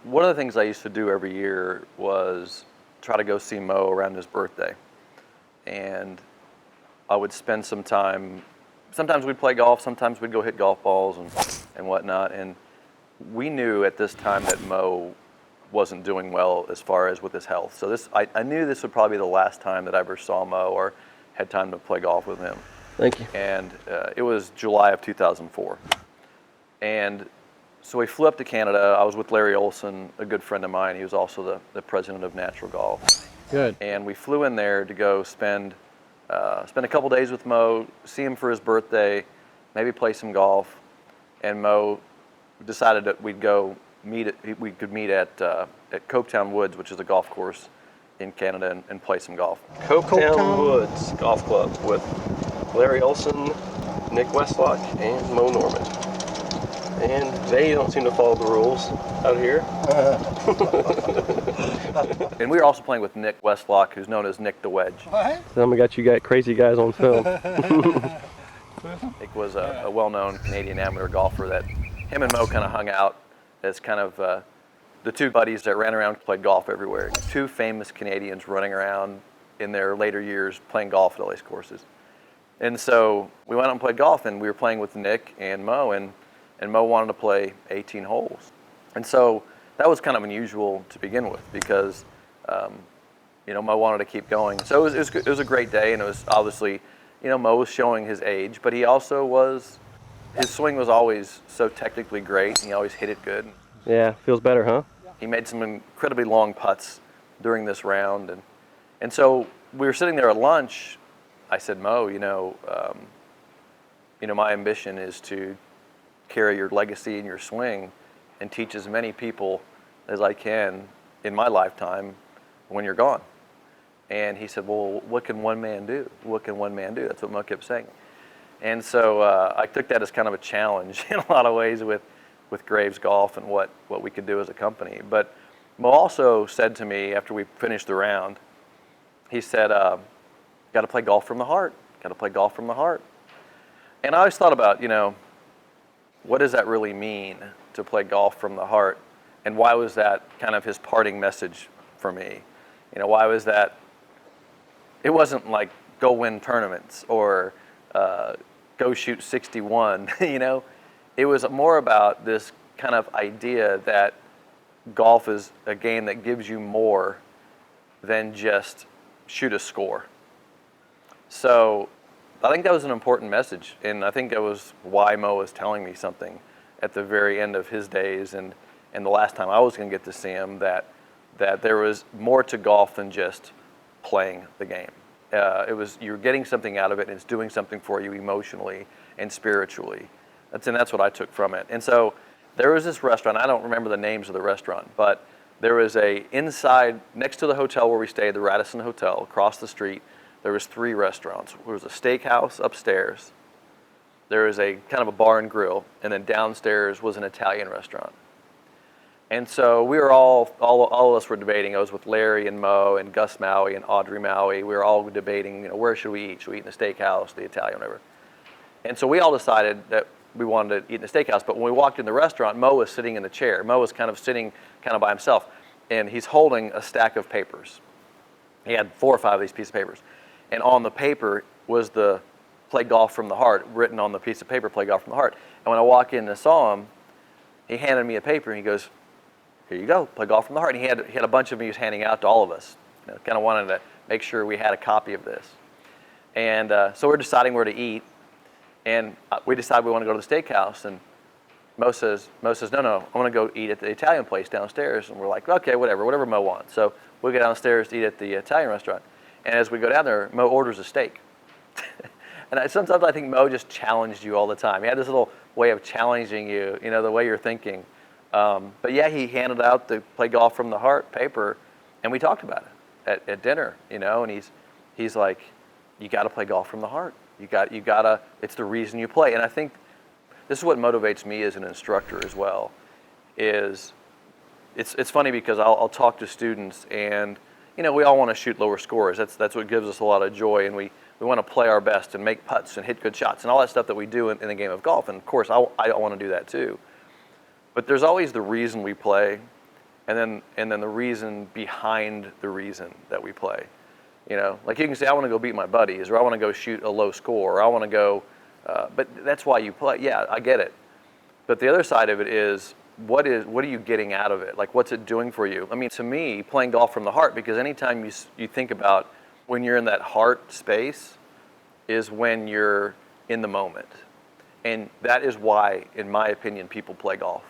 one of the things I used to do every year was try to go see Mo around his birthday. And I would spend some time, sometimes we'd play golf, sometimes we'd go hit golf balls and whatnot. And we knew at this time that Mo wasn't doing well as far as with his health. So I knew this would probably be the last time that I ever saw Mo or had time to play golf with him. Thank you. And it was July of 2004. And so we flew up to Canada. I was with Larry Olson, a good friend of mine. He was also the president of Natural Golf. Good. And we flew in there to go spend a couple days with Mo, see him for his birthday, maybe play some golf. And Mo decided that we could meet at Copetown Woods, which is a golf course in Canada, and play some golf. Copetown Woods Golf Club with Larry Olson, Nick Westlock, and Mo Norman. And they don't seem to follow the rules out here. And we were also playing with Nick Westlock, who's known as Nick the Wedge. What? So I got you crazy guys on film. Nick was a well-known Canadian amateur golfer that him and Mo kind of hung out as kind of the two buddies that ran around and played golf everywhere. Two famous Canadians running around in their later years playing golf at all these courses. And so we went out and played golf, and we were playing with Nick and Mo, and Mo wanted to play 18 holes. And so that was kind of unusual to begin with because, Mo wanted to keep going. So it was a great day, and it was obviously, Mo was showing his age, but he also his swing was always so technically great, and he always hit it good. Yeah, feels better, huh? He made some incredibly long putts during this round. And so we were sitting there at lunch. I said, Mo, my ambition is to carry your legacy and your swing and teach as many people as I can in my lifetime when you're gone. And he said, well, what can one man do? What can one man do? That's what Mo kept saying. And so I took that as kind of a challenge in a lot of ways with Graves Golf and what we could do as a company. But Mo also said to me after we finished the round, he said, got to play golf from the heart. Got to play golf from the heart. And I always thought about, what does that really mean to play golf from the heart? And why was that kind of his parting message for me? Why was that? It wasn't like go win tournaments or go shoot 61, It was more about this kind of idea that golf is a game that gives you more than just shoot a score. So I think that was an important message, and I think that was why Mo was telling me something at the very end of his days and the last time I was going to get to see him, that there was more to golf than just playing the game. You're getting something out of it, and it's doing something for you emotionally and spiritually. That's what I took from it. And so there was this restaurant. I don't remember the names of the restaurant, but there was inside, next to the hotel where we stayed, the Radisson Hotel, across the street, there was 3 restaurants. There was a steakhouse upstairs. There was a kind of a bar and grill, and then downstairs was an Italian restaurant. And so we were all of us were debating. I was with Larry and Mo and Gus Maui and Audrey Maui. We were all debating, where should we eat? Should we eat in the steakhouse, the Italian, whatever? And so we all decided that we wanted to eat in the steakhouse. But when we walked in the restaurant, Mo was sitting in the chair. Mo was kind of sitting by himself, and he's holding a stack of papers. He had 4 or 5 of these pieces of papers. And on the paper was the play golf from the heart, written on the piece of paper, play golf from the heart. And when I walked in and saw him, he handed me a paper, and he goes, here you go, play golf from the heart. And he had a bunch of them he was handing out to all of us. Kind of wanted to make sure we had a copy of this. And so we're deciding where to eat. And we decided we want to go to the steakhouse. And Mo says, no, I want to go eat at the Italian place downstairs. And we're like, okay, whatever Mo wants. So we go downstairs to eat at the Italian restaurant. And as we go down there, Mo orders a steak. And sometimes I think Mo just challenged you all the time. He had this little way of challenging you, the way you're thinking. But yeah, he handed out the play golf from the heart paper, and we talked about it at dinner, and he's like, you got to play golf from the heart. You gotta, it's the reason you play. And I think this is what motivates me as an instructor as well, is it's funny because I'll talk to students, and we all want to shoot lower scores. That's what gives us a lot of joy, and we want to play our best and make putts and hit good shots and all that stuff that we do in the game of golf. And of course, I want to do that too. But there's always the reason we play, and then the reason behind the reason that we play. Like you can say, I want to go beat my buddies, or I want to go shoot a low score, or I want to go, but that's why you play. Yeah, I get it. But the other side of it is, what are you getting out of it? Like, what's it doing for you? I mean, to me, playing golf from the heart, because anytime you think about when you're in that heart space, is when you're in the moment. And that is why, in my opinion, people play golf,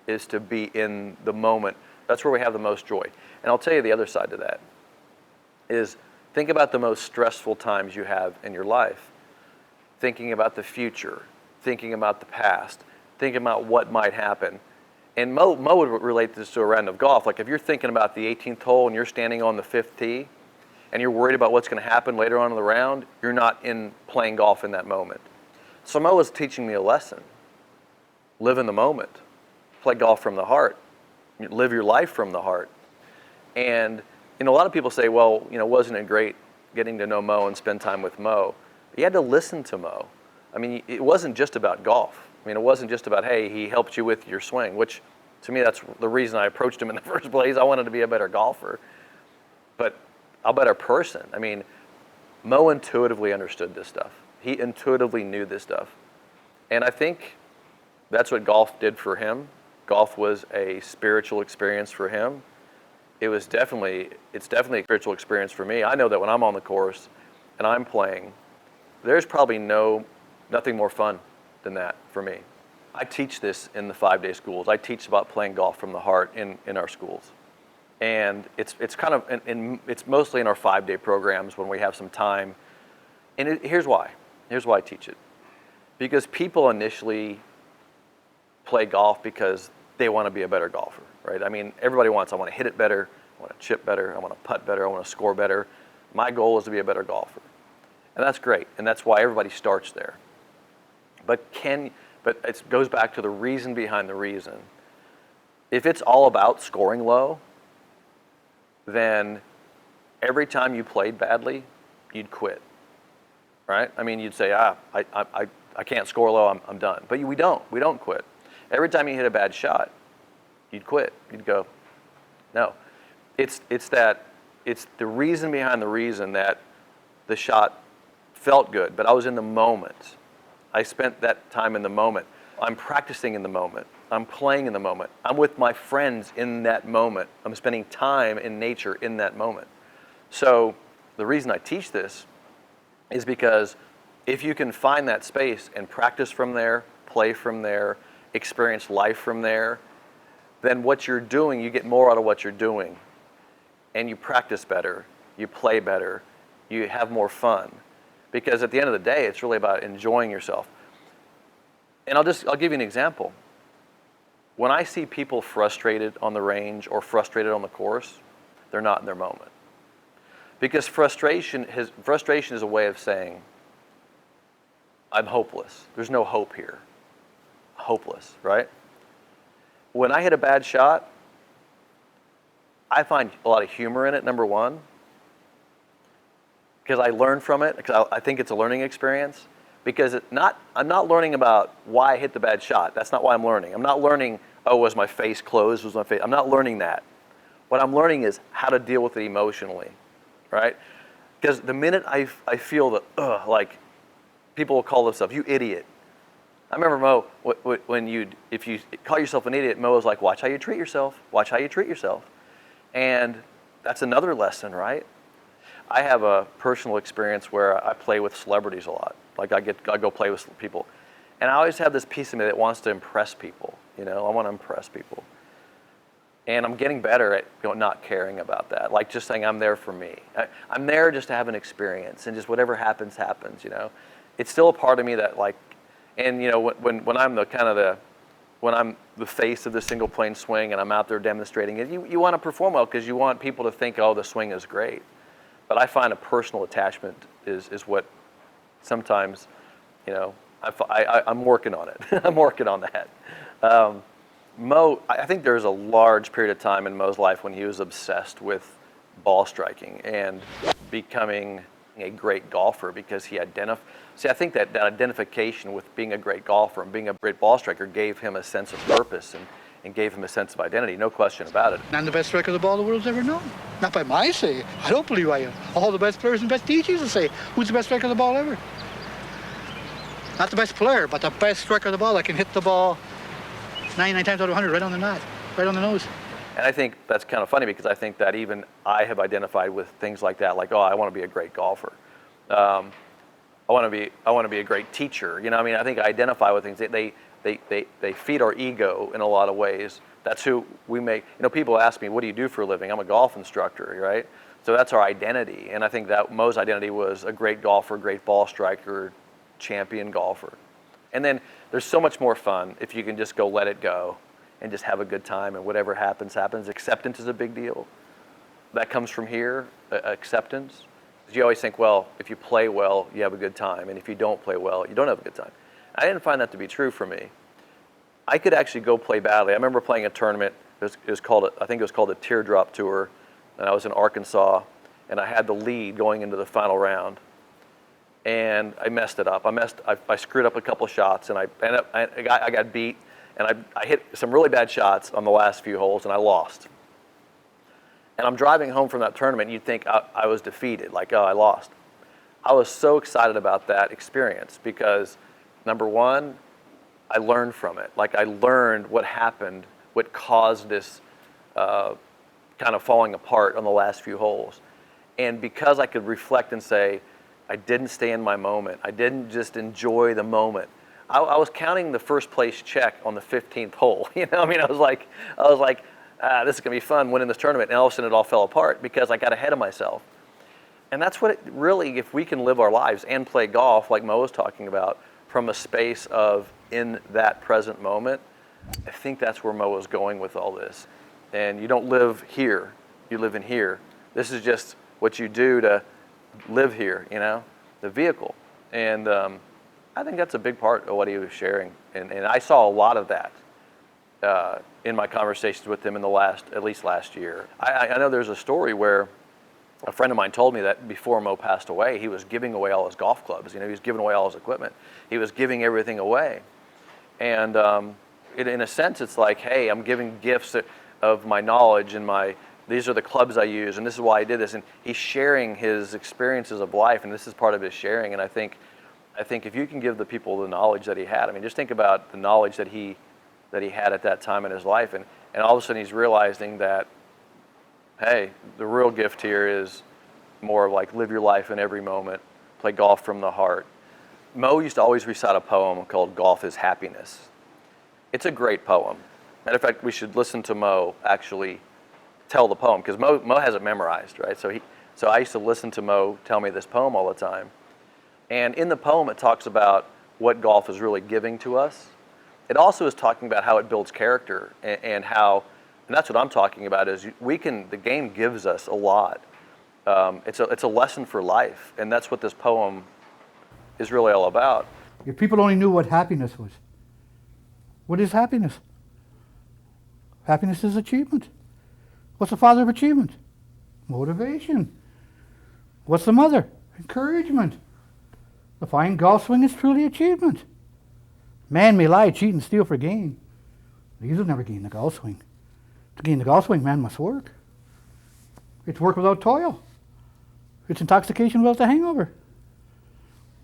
is to be in the moment. That's where we have the most joy. And I'll tell you the other side to that is, think about the most stressful times you have in your life. Thinking about the future, thinking about the past, thinking about what might happen. And Mo would relate this to a round of golf. Like if you're thinking about the 18th hole and you're standing on the 5th tee and you're worried about what's going to happen later on in the round, you're not in playing golf in that moment. So Mo was teaching me a lesson. Live in the moment. Play golf from the heart. Live your life from the heart. And a lot of people say, well, wasn't it great getting to know Mo and spend time with Mo? You had to listen to Mo. I mean, it wasn't just about golf. I mean, it wasn't just about, hey, he helped you with your swing, which to me, that's the reason I approached him in the first place. I wanted to be a better golfer, but a better person. I mean, Mo intuitively understood this stuff. He intuitively knew this stuff. And I think that's what golf did for him. Golf was a spiritual experience for him. It's definitely a spiritual experience for me. I know that when I'm on the course and I'm playing, there's probably nothing more fun than that for me. I teach this in the 5-day schools. I teach about playing golf from the heart in our schools. And it's kind of, it's mostly in our 5-day programs when we have some time. And here's why. Here's why I teach it. Because people initially play golf because they want to be a better golfer, right? I mean, everybody wants, I want to hit it better, I want to chip better, I want to putt better, I want to score better. My goal is to be a better golfer. And that's great, and that's why everybody starts there. But it goes back to the reason behind the reason. If it's all about scoring low, then every time you played badly, you'd quit, right? I mean, you'd say, I can't score low, I'm done. But we don't quit. Every time you hit a bad shot, you'd quit. You'd go, no. It's the reason behind the reason that the shot felt good, but I was in the moment. I spent that time in the moment. I'm practicing in the moment. I'm playing in the moment. I'm with my friends in that moment. I'm spending time in nature in that moment. So the reason I teach this is because if you can find that space and practice from there, play from there, experience life from there, then what you're doing, you get more out of what you're doing. And you practice better, you play better, you have more fun. Because at the end of the day, it's really about enjoying yourself. And I'll give you an example. When I see people frustrated on the range or frustrated on the course, they're not in their moment. Because frustration is a way of saying, I'm hopeless. There's no hope here. Hopeless, right? When I hit a bad shot, I find a lot of humor in it, number one, because I learn from it, because I think it's a learning experience. Because I'm not learning about why I hit the bad shot. That's not why I'm learning. I'm not learning, was my face closed? I'm not learning that. What I'm learning is how to deal with it emotionally, right? Because the minute I feel that, like, people will call themselves, you idiot. I remember Mo, if you call yourself an idiot, Mo was like, watch how you treat yourself. Watch how you treat yourself. And that's another lesson, right? I have a personal experience where I play with celebrities a lot. Like I go play with people. And I always have this piece of me that wants to impress people. I want to impress people. And I'm getting better at not caring about that. Like just saying I'm there for me. I'm there just to have an experience, and just whatever happens, happens, It's still a part of me that and when I'm when I'm the face of the single plane swing and I'm out there demonstrating it, you want to perform well because you want people to think, oh, the swing is great. But I find a personal attachment is what sometimes, I'm working on it. I'm working on that. Mo, I think there's a large period of time in Mo's life when he was obsessed with ball striking and becoming a great golfer because he See, I think that identification with being a great golfer and being a great ball striker gave him a sense of purpose and gave him a sense of identity, no question about it. I'm the best striker the ball the world's ever known. Not by my say. I don't believe I am. All the best players and best teachers will say, who's the best striker of the ball ever? Not the best player, but the best striker of the ball that can hit the ball 99 times out of 100 right on the knot, right on the nose. And I think that's kind of funny because I think that even I have identified with things like that, like, oh, I want to be a great golfer. I want to be a great teacher. You know, I mean, I think I identify with things. They feed our ego in a lot of ways. That's who we make. You know, people ask me, what do you do for a living? I'm a golf instructor, right? So that's our identity. And I think that Mo's identity was a great golfer, great ball striker, champion golfer. And then there's so much more fun if you can just go let it go and just have a good time, and whatever happens, happens. Acceptance is a big deal. That comes from here, acceptance. You always think, well, if you play well, you have a good time, and if you don't play well, you don't have a good time. I didn't find that to be true for me. I could actually go play badly. I remember playing a tournament. It was called, I think it was called the Teardrop Tour, and I was in Arkansas, and I had the lead going into the final round, and I messed it up. I screwed up a couple shots, and I got beat, and I hit some really bad shots on the last few holes, and I lost. And I'm driving home from that tournament, and you'd think I was defeated, like, oh, I lost. I was so excited about that experience because, number one, I learned from it. Like, I learned what happened, what caused this kind of falling apart on the last few holes. And because I could reflect and say, I didn't stay in my moment. I didn't just enjoy the moment. I was counting the first place check on the 15th hole. You know, I mean, I was like, this is gonna be fun winning this tournament, and all of a sudden it all fell apart because I got ahead of myself. And that's what it really, if we can live our lives and play golf like Mo was talking about, from a space of in that present moment, I think that's where Mo was going with all this. And you don't live here, you live in here. This is just what you do to live here, you know, the vehicle. And I think that's a big part of what he was sharing. And I saw a lot of that in my conversations with him in at least last year. I know there's a story where a friend of mine told me that before Mo passed away, he was giving away all his golf clubs. You know, he was giving away all his equipment. He was giving everything away. And in a sense, it's like, hey, I'm giving gifts of my knowledge and these are the clubs I use, and this is why I did this. And he's sharing his experiences of life, and this is part of his sharing. And I think if you can give the people the knowledge that he had, I mean, just think about the knowledge that he had at that time in his life, and all of a sudden he's realizing that, hey, the real gift here is more like live your life in every moment, play golf from the heart. Mo used to always recite a poem called "Golf is Happiness." It's a great poem. Matter of fact, we should listen to Mo actually tell the poem, because Mo has it memorized, right? So I used to listen to Mo tell me this poem all the time. And in the poem, it talks about what golf is really giving to us. It also is talking about how it builds character and that's what I'm talking about is the game gives us a lot. It's a lesson for life, and that's what this poem is really all about. If people only knew what happiness was. What is happiness? Happiness is achievement. What's the father of achievement? Motivation. What's the mother? Encouragement. The fine golf swing is truly achievement. Man may lie, cheat, and steal for gain. These will never gain the golf swing. To gain the golf swing, man must work. It's work without toil. It's intoxication without the hangover.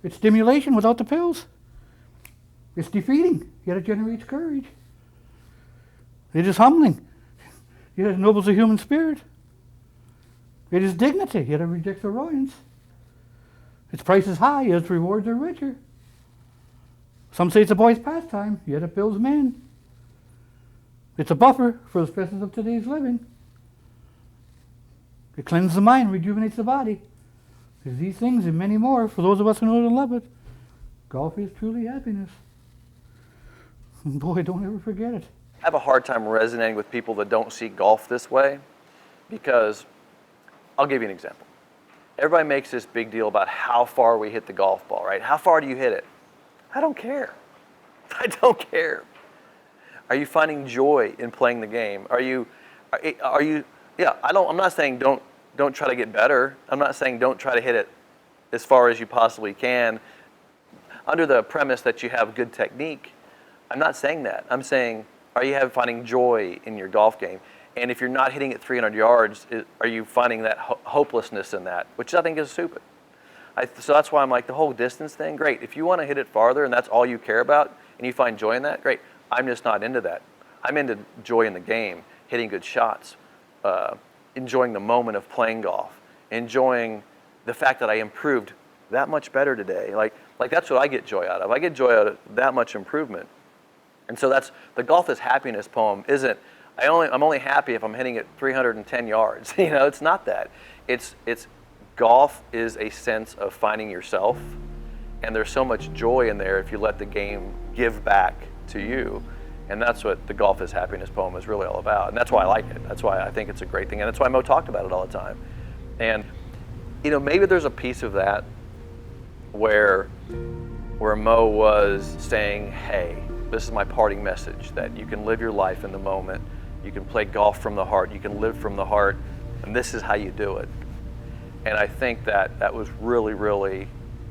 It's stimulation without the pills. It's defeating, yet it generates courage. It is humbling, yet it ennobles the human spirit. It is dignity, yet it rejects arrogance. Its price is high, yet its rewards are richer. Some say it's a boy's pastime, yet it builds men. It's a buffer for the stresses of today's living. It cleanses the mind, rejuvenates the body. There's these things and many more for those of us who know and love it. Golf is truly happiness. And boy, don't ever forget it. I have a hard time resonating with people that don't see golf this way because I'll give you an example. Everybody makes this big deal about how far we hit the golf ball, right? How far do you hit it? I don't care. I don't care. Are you finding joy in playing the game? Are you, yeah, I'm not saying don't try to get better. I'm not saying don't try to hit it as far as you possibly can under the premise that you have good technique. I'm not saying that. I'm saying Are you finding joy in your golf game? And if you're not hitting it 300 yards, are you finding that hopelessness in that, which I think is stupid. So that's why I'm like, the whole distance thing, great. If you want to hit it farther and that's all you care about and you find joy in that, great. I'm just not into that. I'm into joy in the game, hitting good shots, enjoying the moment of playing golf, enjoying the fact that I improved that much better today. Like that's what I get joy out of. I get joy out of that much improvement. And so that's, the golf is happiness poem isn't, I'm only happy if I'm hitting it 310 yards. You know, it's not that. It's golf is a sense of finding yourself, and there's so much joy in there if you let the game give back to you. And that's what the golf is happiness poem is really all about. And that's why I like it. That's why I think it's a great thing. And that's why Mo talked about it all the time. And, you know, maybe there's a piece of that where Mo was saying, hey, this is my parting message, that you can live your life in the moment. You can play golf from the heart. You can live from the heart. And this is how you do it. And I think that was really, really,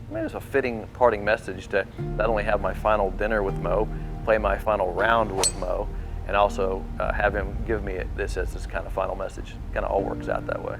I mean, it was a fitting parting message to not only have my final dinner with Mo, play my final round with Mo, and also have him give me this as this kind of final message. Kind of all works out that way.